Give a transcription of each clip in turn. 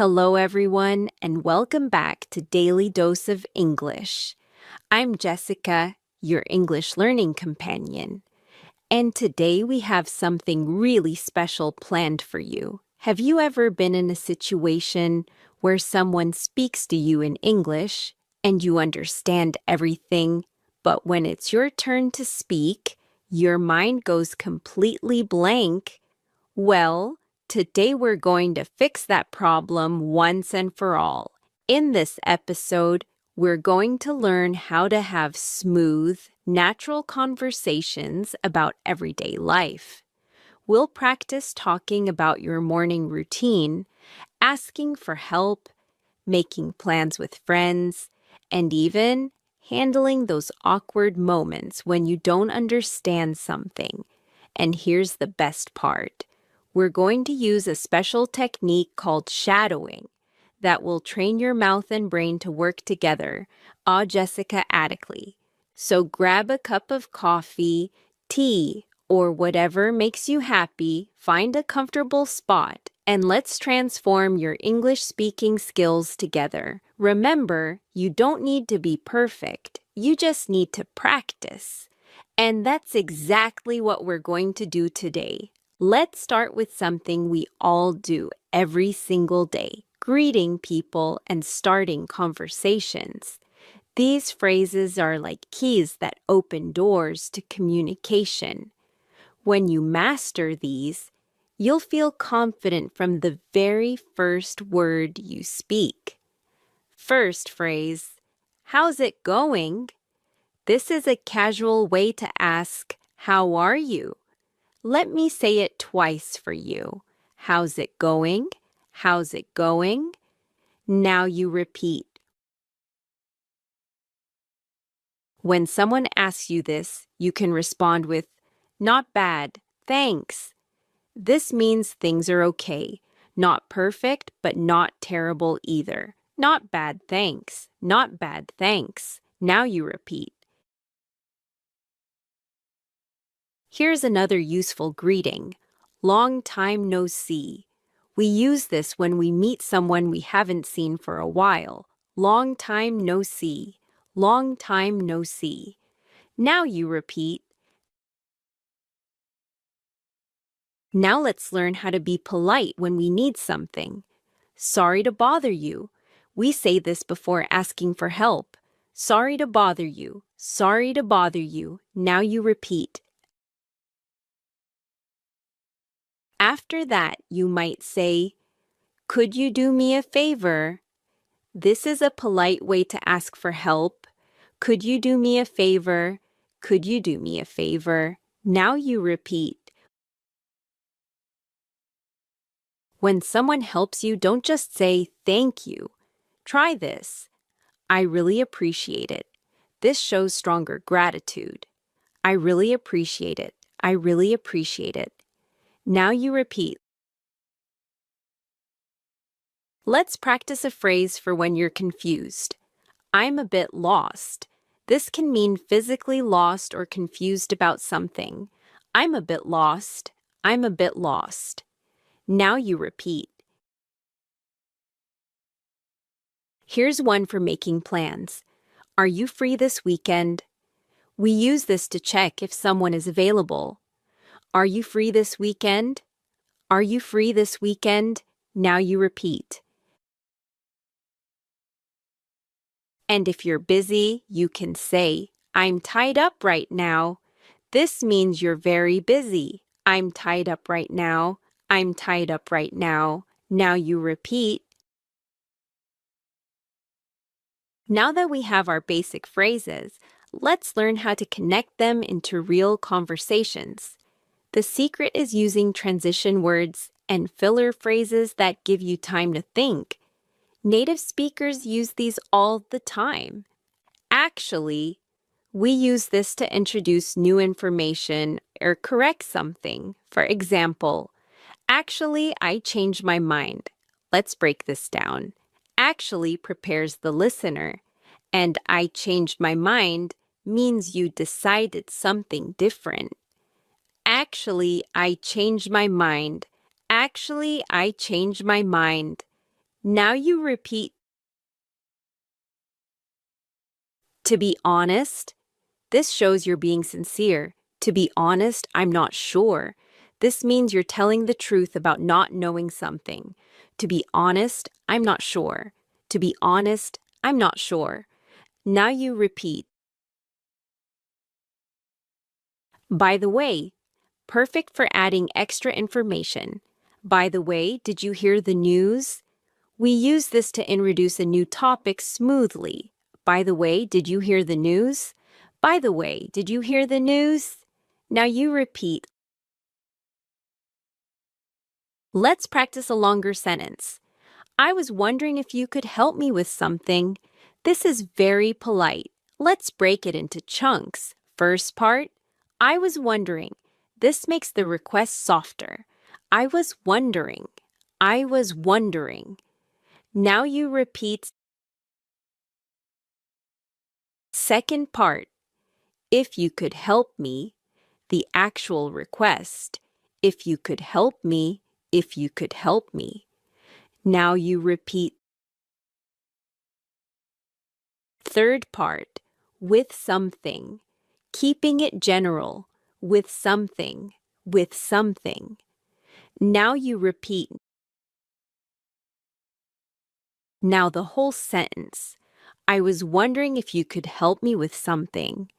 Hello, everyone, and welcome back to Daily Dose of English. I'm Jessica, your English learning companion, and today we have something really special planned for you. Have you ever been in a situation where someone speaks to you in English and you understand everything, but when it's your turn to speak, your mind goes completely blank? Well, today we're going to fix that problem once and for all. In this episode, we're going to learn how to have smooth, natural conversations about everyday life. We'll practice talking about your morning routine, asking for help, making plans with friends, and even handling those awkward moments when you don't understand something. And here's the best part. We're going to use a special technique called shadowing that will train your mouth and brain to work together, Jessica Atticley. So grab a cup of coffee, tea, or whatever makes you happy, find a comfortable spot, and let's transform your English speaking skills together. Remember, you don't need to be perfect, you just need to practice. And that's exactly what we're going to do today. Let's start with something we all do every single day, greeting people and starting conversations. These phrases are like keys that open doors to communication. When you master these, you'll feel confident from the very first word you speak. First phrase, how's it going? This is a casual way to ask, how are you? Let me say it twice for you. How's it going? How's it going? Now you repeat. When someone asks you this, you can respond with, not bad, thanks. This means things are okay. Not perfect, but not terrible either. Not bad, thanks. Not bad, thanks. Now you repeat. Here's another useful greeting. Long time no see. We use this when we meet someone we haven't seen for a while. Long time no see. Long time no see. Now you repeat. Now let's learn how to be polite when we need something. Sorry to bother you. We say this before asking for help. Sorry to bother you. Sorry to bother you. Now you repeat. After that, you might say, could you do me a favor? This is a polite way to ask for help. Could you do me a favor? Could you do me a favor? Now you repeat. When someone helps you, don't just say thank you. Try this. I really appreciate it. This shows stronger gratitude. I really appreciate it. I really appreciate it. Now you repeat. Let's practice a phrase for when you're confused. I'm a bit lost. This can mean physically lost or confused about something. I'm a bit lost. I'm a bit lost. Now you repeat. Here's one for making plans. Are you free this weekend? We use this to check if someone is available. Are you free this weekend? Are you free this weekend? Now you repeat. And if you're busy, you can say, I'm tied up right now. This means you're very busy. I'm tied up right now. I'm tied up right now. Now you repeat. Now that we have our basic phrases, let's learn how to connect them into real conversations. The secret is using transition words and filler phrases that give you time to think. Native speakers use these all the time. Actually, we use this to introduce new information or correct something. For example, actually, I changed my mind. Let's break this down. Actually prepares the listener, and I changed my mind means you decided something different. Actually, I changed my mind. Actually, I changed my mind. Now you repeat, to be honest. This shows you're being sincere. To be honest, I'm not sure. This means you're telling the truth about not knowing something. To be honest, I'm not sure. To be honest, I'm not sure. Now you repeat, by the way. Perfect for adding extra information. By the way, did you hear the news? We use this to introduce a new topic smoothly. By the way, did you hear the news? By the way, did you hear the news? Now you repeat. Let's practice a longer sentence. I was wondering if you could help me with something. This is very polite. Let's break it into chunks. First part, I was wondering. This makes the request softer. I was wondering. I was wondering. Now you repeat. Second part, if you could help me. The actual request. If you could help me. If you could help me. Now you repeat. Third part, with something. Keeping it general. With something. With something. Now you repeat. Now the whole sentence. I was wondering if you could help me with something.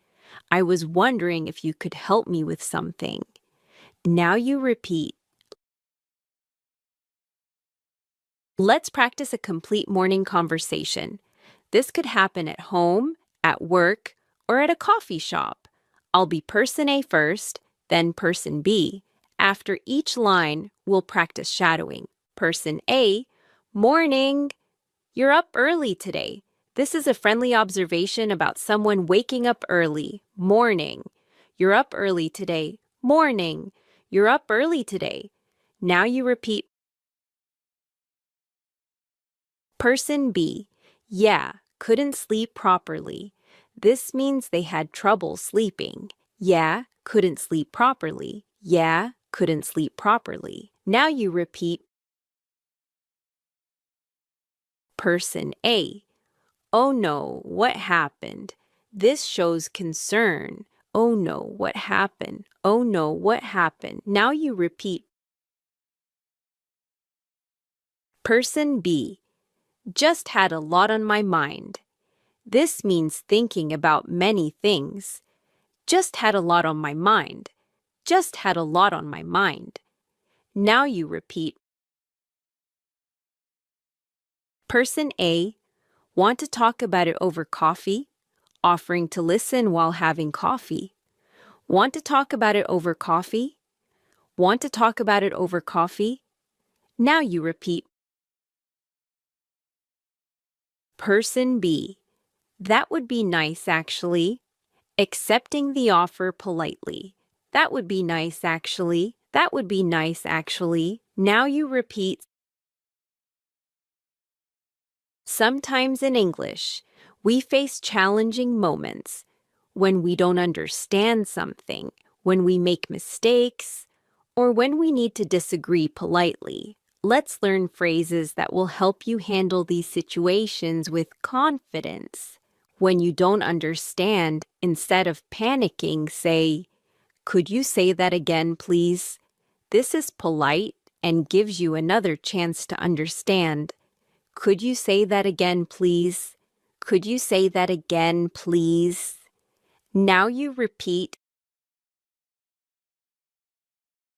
I was wondering if you could help me with something. Now you repeat. Let's practice a complete morning conversation. This could happen at home, at work, or at a coffee shop. I'll be person A first, then person B. After each line, we'll practice shadowing. Person A, morning. You're up early today. This is a friendly observation about someone waking up early. Morning. You're up early today. Morning. You're up early today. Now you repeat. Person B. Yeah, couldn't sleep properly. This means they had trouble sleeping. Yeah, couldn't sleep properly. Yeah, couldn't sleep properly. Now you repeat. Person A. Oh no, what happened? This shows concern. Oh no, what happened? Oh no, what happened? Now you repeat. Person B. Just had a lot on my mind. This means thinking about many things. Just had a lot on my mind. Just had a lot on my mind. Now you repeat. Person A. Want to talk about it over coffee? Offering to listen while having coffee. Want to talk about it over coffee? Want to talk about it over coffee? Now you repeat. Person B. That would be nice, actually. Accepting the offer politely. That would be nice, actually. That would be nice, actually. Now you repeat. Sometimes in English, we face challenging moments when we don't understand something, when we make mistakes, or when we need to disagree politely. Let's learn phrases that will help you handle these situations with confidence. When you don't understand, instead of panicking, say, "Could you say that again, please?" This is polite and gives you another chance to understand. Could you say that again, please? Could you say that again, please? Now you repeat.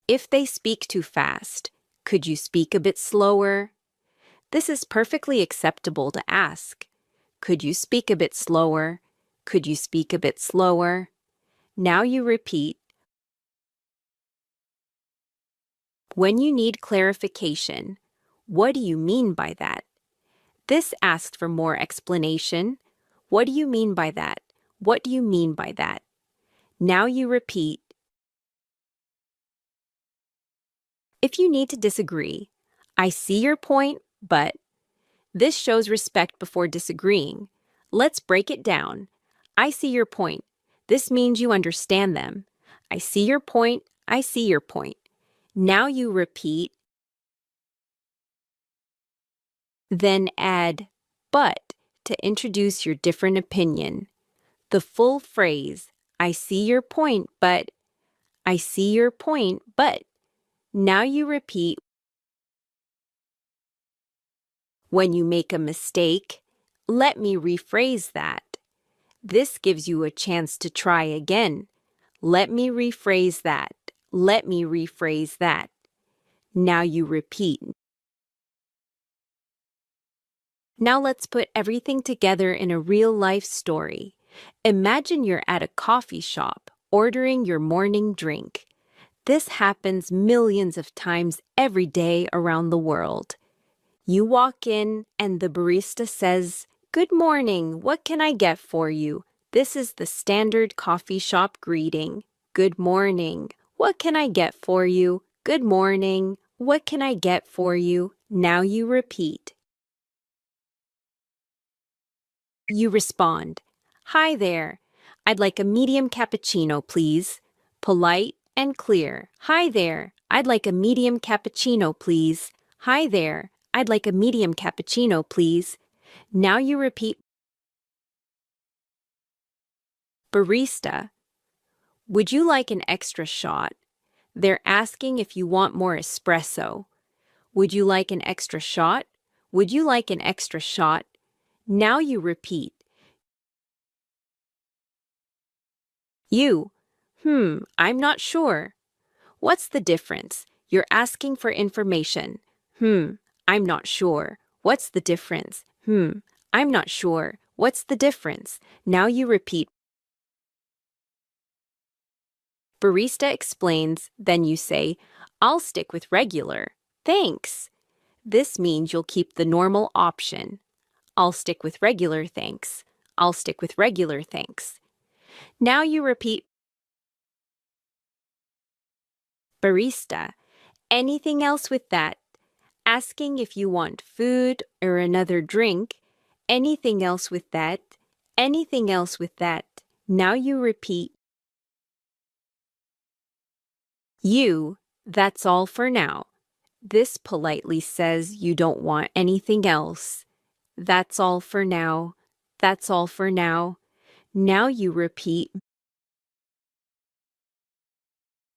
If they speak too fast, could you speak a bit slower? This is perfectly acceptable to ask. Could you speak a bit slower? Could you speak a bit slower? Now you repeat. When you need clarification, what do you mean by that? This asked for more explanation. What do you mean by that? What do you mean by that? Now you repeat. If you need to disagree, I see your point, but this shows respect before disagreeing. Let's break it down. I see your point. This means you understand them. I see your point. I see your point. Now you repeat. Then add but to introduce your different opinion. The full phrase, I see your point, but, I see your point, but. Now you repeat when you make a mistake. Let me rephrase that. This gives you a chance to try again. Let me rephrase that. Let me rephrase that. Now you repeat. Now let's put everything together in a real-life story. Imagine you're at a coffee shop, ordering your morning drink. This happens millions of times every day around the world. You walk in and the barista says, "Good morning, what can I get for you?" This is the standard coffee shop greeting. Good morning, what can I get for you? Good morning, what can I get for you? Now you repeat. You respond, "Hi there, I'd like a medium cappuccino, please." Polite and clear. "Hi there, I'd like a medium cappuccino, please." "Hi there, I'd like a medium cappuccino, please." Now you repeat. Barista, would you like an extra shot? They're asking if you want more espresso. Would you like an extra shot? Would you like an extra shot? Now you repeat. You, I'm not sure. What's the difference? You're asking for information. I'm not sure. What's the difference? I'm not sure. What's the difference? Now you repeat. Barista explains, then you say, "I'll stick with regular. Thanks." This means you'll keep the normal option. "I'll stick with regular, thanks." "I'll stick with regular, thanks." Now you repeat. Barista, anything else with that? Asking if you want food or another drink. Anything else with that? Anything else with that? Now you repeat. You, that's all for now. This politely says you don't want anything else. That's all for now. That's all for now. Now you repeat.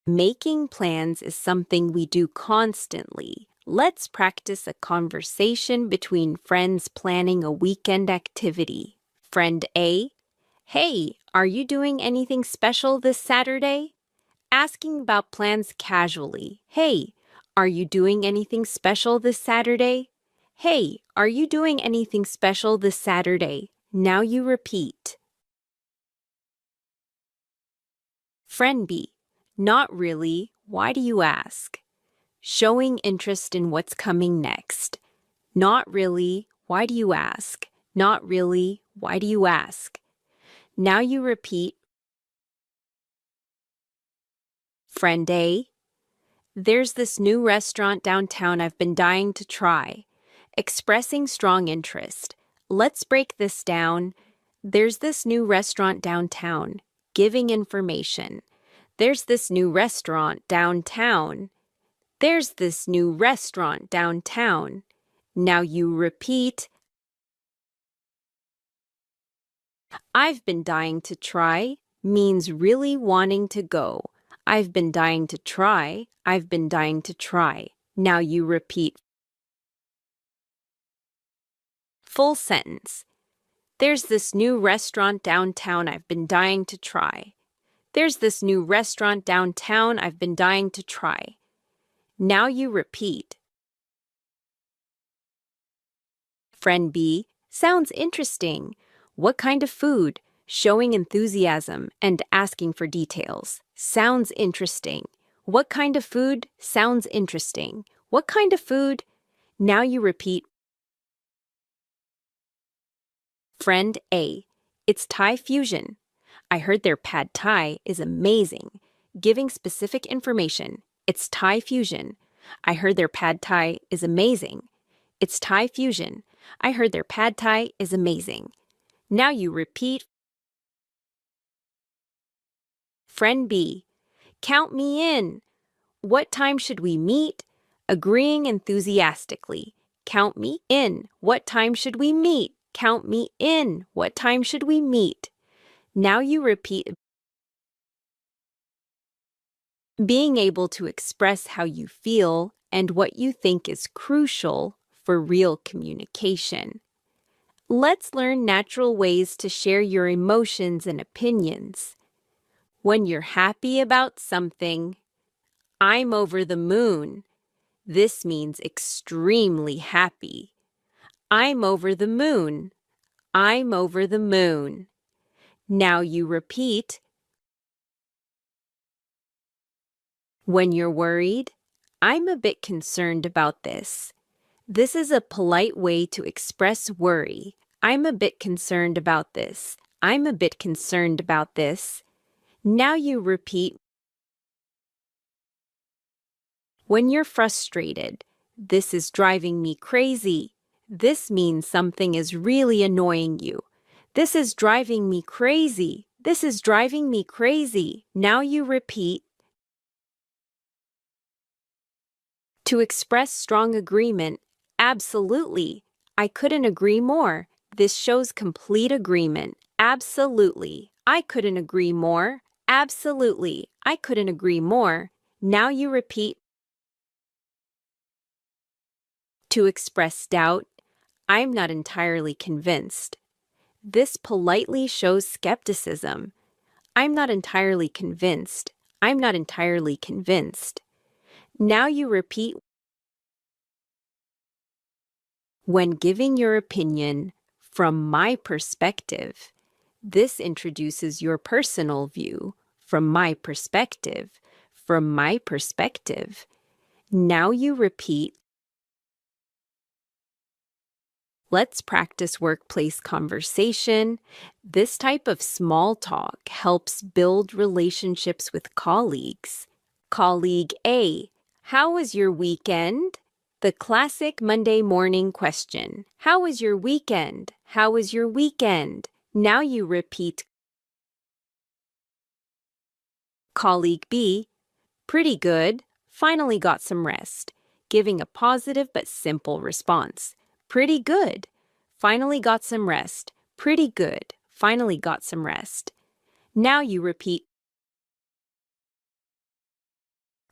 Making plans is something we do constantly. Let's practice a conversation between friends planning a weekend activity. Friend A, "Hey, are you doing anything special this Saturday?" Asking about plans casually. "Hey, are you doing anything special this Saturday?" "Hey, are you doing anything special this Saturday?" Now you repeat. Friend B, "Not really. Why do you ask?" Showing interest in what's coming next. Not really. Why do you ask? Not really. Why do you ask? Now you repeat. Friend A, "There's this new restaurant downtown I've been dying to try." Expressing strong interest. Let's break this down. There's this new restaurant downtown. Giving information. There's this new restaurant downtown. There's this new restaurant downtown. Now you repeat. I've been dying to try means really wanting to go. I've been dying to try. I've been dying to try. Now you repeat. Full sentence. There's this new restaurant downtown I've been dying to try. There's this new restaurant downtown I've been dying to try. Now you repeat. Friend B, sounds interesting. What kind of food? Showing enthusiasm and asking for details. Sounds interesting. What kind of food? Sounds interesting. What kind of food? Now you repeat. Friend A, it's Thai fusion. I heard their pad Thai is amazing. Giving specific information. It's Thai fusion. I heard their pad Thai is amazing. It's Thai fusion. I heard their pad Thai is amazing. Now you repeat. Friend B, count me in. What time should we meet? Agreeing enthusiastically. Count me in. What time should we meet? Count me in. What time should we meet? Now you repeat. Being able to express how you feel and what you think is crucial for real communication. Let's learn natural ways to share your emotions and opinions. When you're happy about something, I'm over the moon. This means extremely happy. I'm over the moon. I'm over the moon. Now you repeat. When you're worried, I'm a bit concerned about this. This is a polite way to express worry. I'm a bit concerned about this. I'm a bit concerned about this. Now you repeat. When you're frustrated, this is driving me crazy. This means something is really annoying you. This is driving me crazy. This is driving me crazy. Now you repeat. To express strong agreement, absolutely. I couldn't agree more. This shows complete agreement. Absolutely. I couldn't agree more. Absolutely. I couldn't agree more. Now you repeat. To express doubt, I'm not entirely convinced. This politely shows skepticism. I'm not entirely convinced. I'm not entirely convinced. Now you repeat. When giving your opinion from my perspective, this introduces your personal view. From my perspective. From my perspective. Now you repeat. Let's practice workplace conversation. This type of small talk helps build relationships with colleagues. Colleague A, how was your weekend? The classic Monday morning question. How was your weekend? How was your weekend? Now you repeat. Colleague B, pretty good. Finally got some rest. Giving a positive but simple response. Pretty good. Finally got some rest. Pretty good. Finally got some rest. Now you repeat.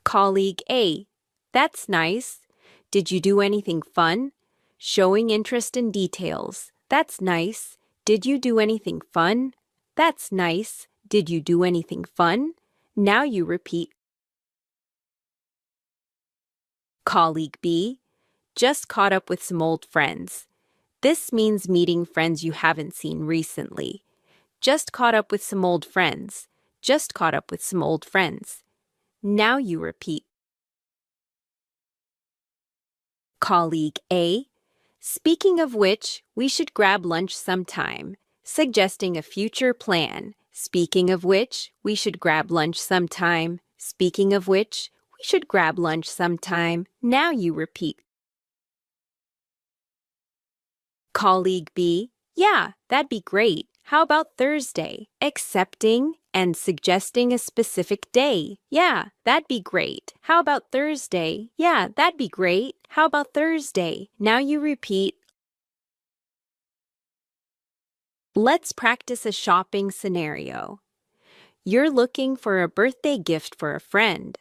Colleague A, that's nice. Did you do anything fun? Showing interest in details. That's nice. Did you do anything fun? That's nice. Did you do anything fun? Now you repeat. Colleague B, just caught up with some old friends. This means meeting friends you haven't seen recently. Just caught up with some old friends. Just caught up with some old friends. Now you repeat. Colleague A, speaking of which, we should grab lunch sometime, suggesting a future plan. Speaking of which, we should grab lunch sometime. Speaking of which, we should grab lunch sometime. Now you repeat. Colleague B, yeah, that'd be great. How about Thursday? Accepting and suggesting a specific day. Yeah, that'd be great. How about Thursday? Yeah, that'd be great. How about Thursday? Now you repeat. Let's practice a shopping scenario. You're looking for a birthday gift for a friend.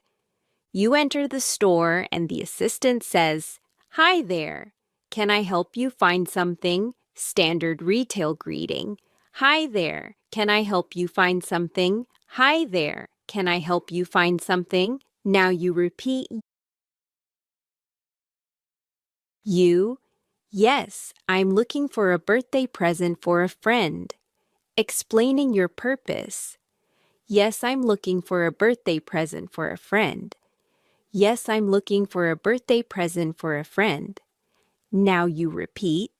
You enter the store and the assistant says, "Hi there. Can I help you find something?" Standard retail greeting. Hi there. Can I help you find something? Hi there. Can I help you find something? Now you repeat. You, yes, I'm looking for a birthday present for a friend. Explaining your purpose. Yes, I'm looking for a birthday present for a friend. Yes, I'm looking for a birthday present for a friend. Now you repeat.